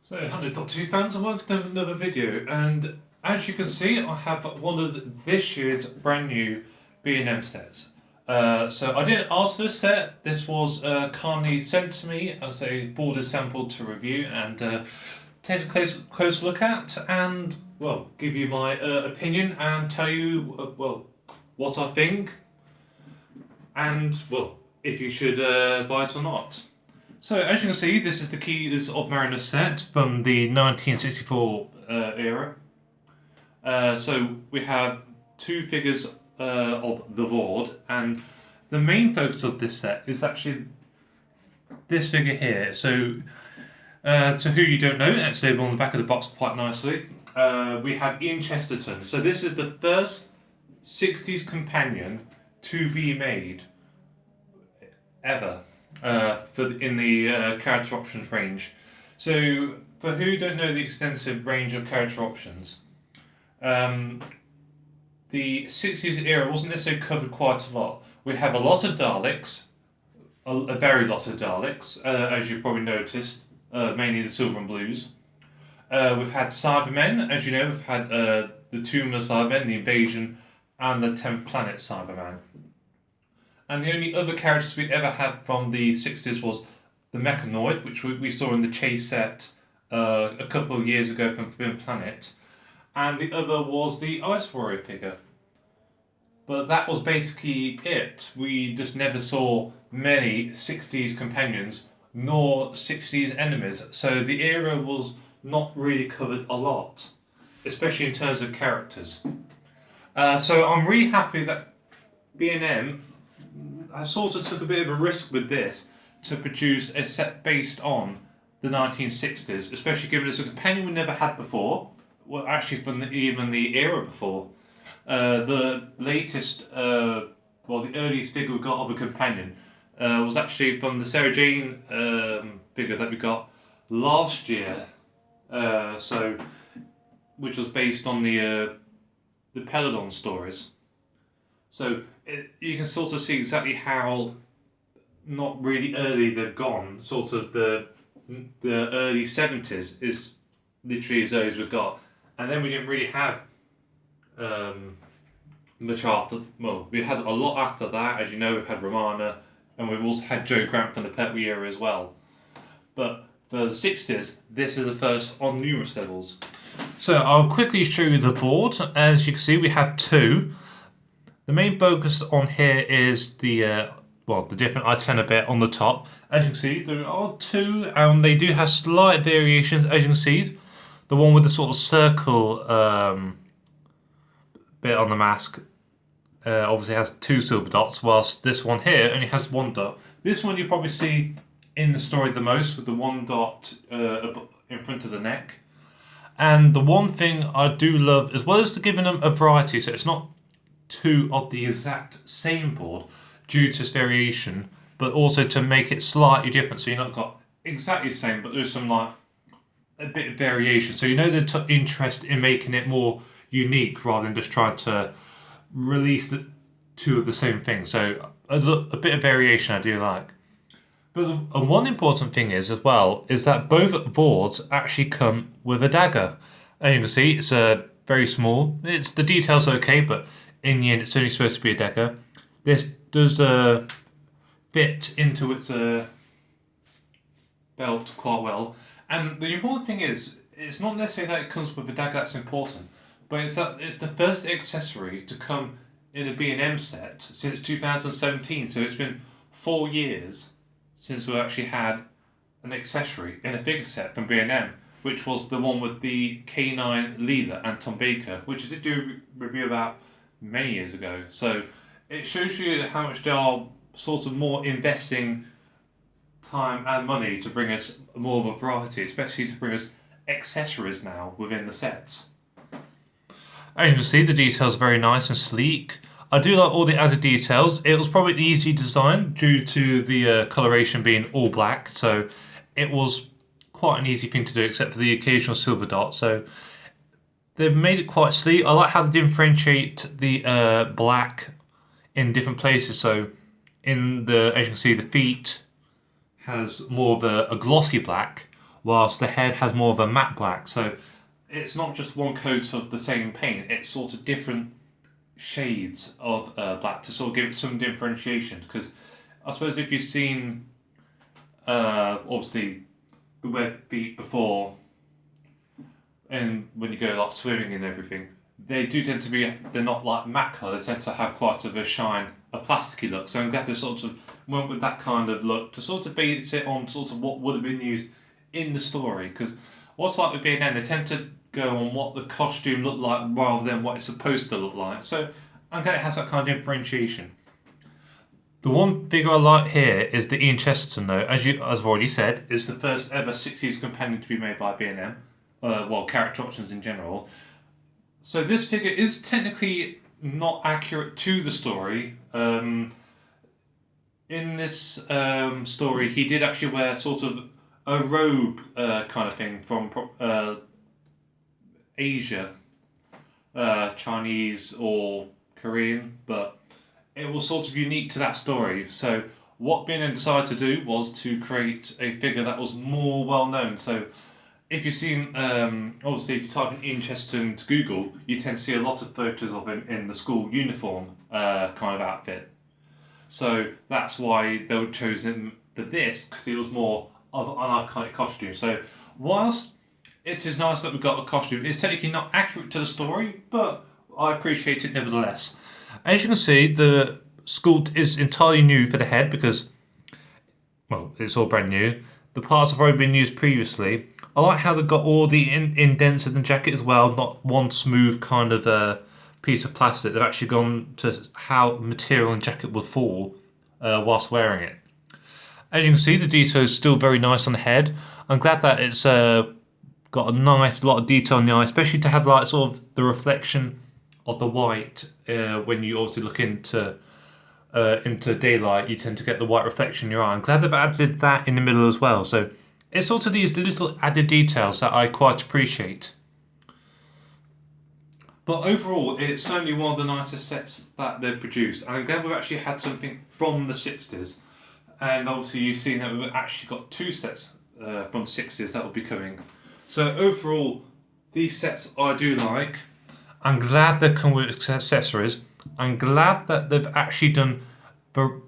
So, hello Doctor Who fans, and welcome to another video. And as you can see, I have one of this year's brand new B&M sets. So I didn't ask for this set. This was kindly sent to me as a border sample to review and take a close look at, and well, give you my opinion and tell you what I think, and well, if you should buy it or not. So, as you can see, this is the Keys of Marinus set from the 1964 era. So, we have two figures of the Vord, and the main focus of this set is actually this figure here. So, to who you don't know, it's labelled on the back of the box quite nicely. We have Ian Chesterton. So, this is the first 60s companion to be made ever. In the character options range. So, for who don't know the extensive range of character options, the 60s era wasn't necessarily covered quite a lot. We have a lot of Daleks, a very lot of Daleks, as you've probably noticed, mainly the Silver and Blues. We've had Cybermen, as you know, we've had the Tomb of Cybermen, the Invasion, and the 10th Planet Cyberman. And the only other characters we ever had from the 60s was the Mechanoid, which we saw in the Chase set a couple of years ago from Forbidden Planet. And the other was the Ice Warrior figure. But that was basically it. We just never saw many 60s companions nor 60s enemies. So the era was not really covered a lot, especially in terms of characters. So I'm really happy that B&M, I sort of took a bit of a risk with this to produce a set based on the 1960s, especially given it's a companion we never had before. Well, actually, from even the era before. The latest, the earliest figure we got of a companion was actually from the Sarah Jane figure that we got last year. Which was based on the Peladon stories. So you can sort of see exactly how not really early they've gone. Sort of the early 70s is literally as early as we've got. And then we didn't really have much after. Well, we had a lot after that. As you know, we've had Romana, and we've also had Joe Grant from the Pertwee era as well. But for the 60s, this is the first on numerous levels. So I'll quickly show you the board. As you can see, we have two. The main focus on here is the different antenna bit on the top. As you can see, there are two, and they do have slight variations. As you can see, the one with the sort of circle bit on the mask obviously has two silver dots, whilst this one here only has one dot. This one you probably see in the story the most, with the one dot in front of the neck. And the one thing I do love, as well as to giving them a variety, so it's not two of the exact same board due to its variation, but also to make it slightly different, so you're not got exactly the same, but there's some a bit of variation, so you know the interest in making it more unique rather than just trying to release the two of the same thing. So a bit of variation I do like. But one important thing is as well is that both Vords actually come with a dagger. And you can see it's very small. It's the details okay, but in the end, it's only supposed to be a dagger. This does fit into its belt quite well. And the important thing is, it's not necessarily that it comes with a dagger that's important, but it's that it's the first accessory to come in a B&M set since 2017. So it's been 4 years since we actually had an accessory in a figure set from B&M, which was the one with the K9 Leela and Tom Baker, which I did do a review about many years ago. So it shows you how much they are sort of more investing time and money to bring us more of a variety, especially to bring us accessories now within the sets. As you can see, the details are very nice and sleek. I do like all the added details. It was probably an easy design due to the coloration being all black, so it was quite an easy thing to do, except for the occasional silver dot. So they've made it quite sleek. I like how they differentiate the black in different places. So as you can see, the feet has more of a glossy black, whilst the head has more of a matte black. So it's not just one coat of the same paint, it's sort of different shades of black to sort of give it some differentiation. Because I suppose if you've seen, obviously, the web feet before, and when you go like swimming and everything, they do tend to be, they're not like matte colour, they tend to have quite a shine, a plasticky look. So I'm glad they sort of went with that kind of look to sort of base it on sort of what would have been used in the story. Because what's like with B&M, they tend to go on what the costume looked like rather than what it's supposed to look like. So I'm glad it has that kind of differentiation. The one figure I like here is the Ian Chesterton, though. As I've already said, is the first ever 60s companion to be made by B&M. Well, character options in general. So this figure is technically not accurate to the story. In this story, he did actually wear sort of a robe kind of thing from Asia, Chinese or Korean, but it was sort of unique to that story. So what B&M decided to do was to create a figure that was more well known. So if you've seen, obviously, if you type in Ian Chesterton to Google, you tend to see a lot of photos of him in the school uniform kind of outfit. So that's why they chose him for this, because he was more of an iconic costume. So whilst it is nice that we've got a costume, it's technically not accurate to the story, but I appreciate it nevertheless. As you can see, the sculpt is entirely new for the head because, well, it's all brand new. The parts have already been used previously. I like how they've got all the indents in the jacket as well, not one smooth kind of piece of plastic. They've actually gone to how material and jacket would fall whilst wearing it. As you can see, the detail is still very nice on the head. I'm glad that it's got a nice lot of detail on the eye, especially to have like sort of the reflection of the white when you obviously look into daylight. You tend to get the white reflection in your eye. I'm glad they've added that in the middle as well. So it's sort of these little added details that I quite appreciate. But overall, it's certainly one of the nicest sets that they've produced. And I'm glad we've actually had something from the 60s. And obviously you've seen that we've actually got two sets from the 60s that will be coming. So overall, these sets I do like. I'm glad they come with accessories. I'm glad that they've actually done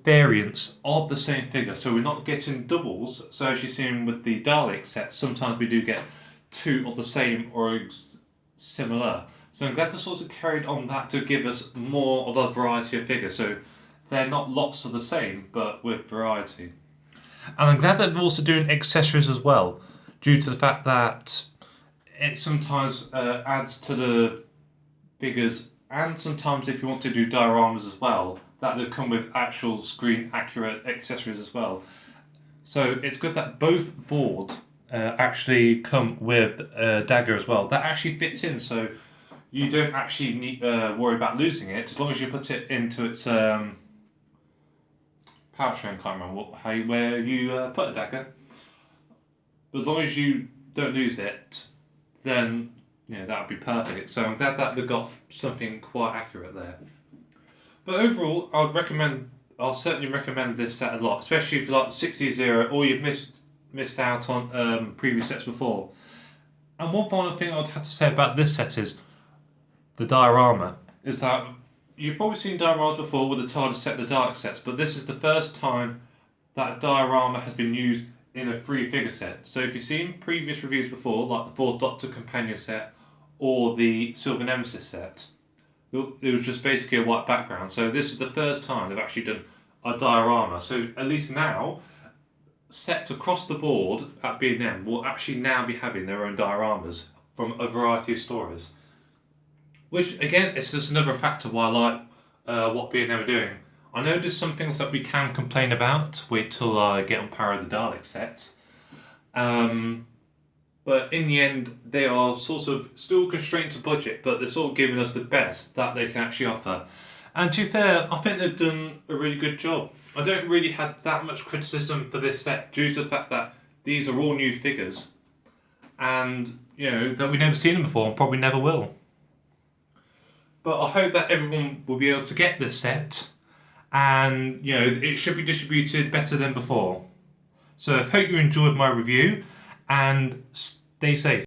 variants of the same figure, so we're not getting doubles. So as you've seen with the Dalek sets, sometimes we do get two of the same or similar. So I'm glad they sort of carried on that to give us more of a variety of figures. So they're not lots of the same, but with variety. And I'm glad that they're also doing accessories as well, due to the fact that it sometimes adds to the figures, and sometimes if you want to do dioramas as well, that they come with actual screen accurate accessories as well. So it's good that both boards actually come with a dagger as well. That actually fits in, so you don't actually need worry about losing it as long as you put it into its pouch. I can't remember where you put a dagger. But as long as you don't lose it, then that would be perfect. So I'm glad that they've got something quite accurate there. But overall, I'll certainly recommend this set a lot, especially if you like the 60s era or you've missed out on previous sets before. And one final thing I'd have to say about this set is the diorama. Is that you've probably seen dioramas before with the TARDIS set, the Dark sets, but this is the first time that a diorama has been used in a 3-figure set. So if you've seen previous reviews before, like the Fourth Doctor Companion set or the Silver Nemesis set, it was just basically a white background. So this is the first time they've actually done a diorama. So at least now, sets across the board at B&M will actually now be having their own dioramas from a variety of stories. Which, again, is just another factor why I like what B&M are doing. I know there's some things that we can complain about. Wait till I get on par with the Dalek sets. But in the end, they are sort of still constrained to budget, but they're sort of giving us the best that they can actually offer. And to be fair, I think they've done a really good job. I don't really have that much criticism for this set due to the fact that these are all new figures. And, that we've never seen them before and probably never will. But I hope that everyone will be able to get this set. And, it should be distributed better than before. So I hope you enjoyed my review. and stay safe.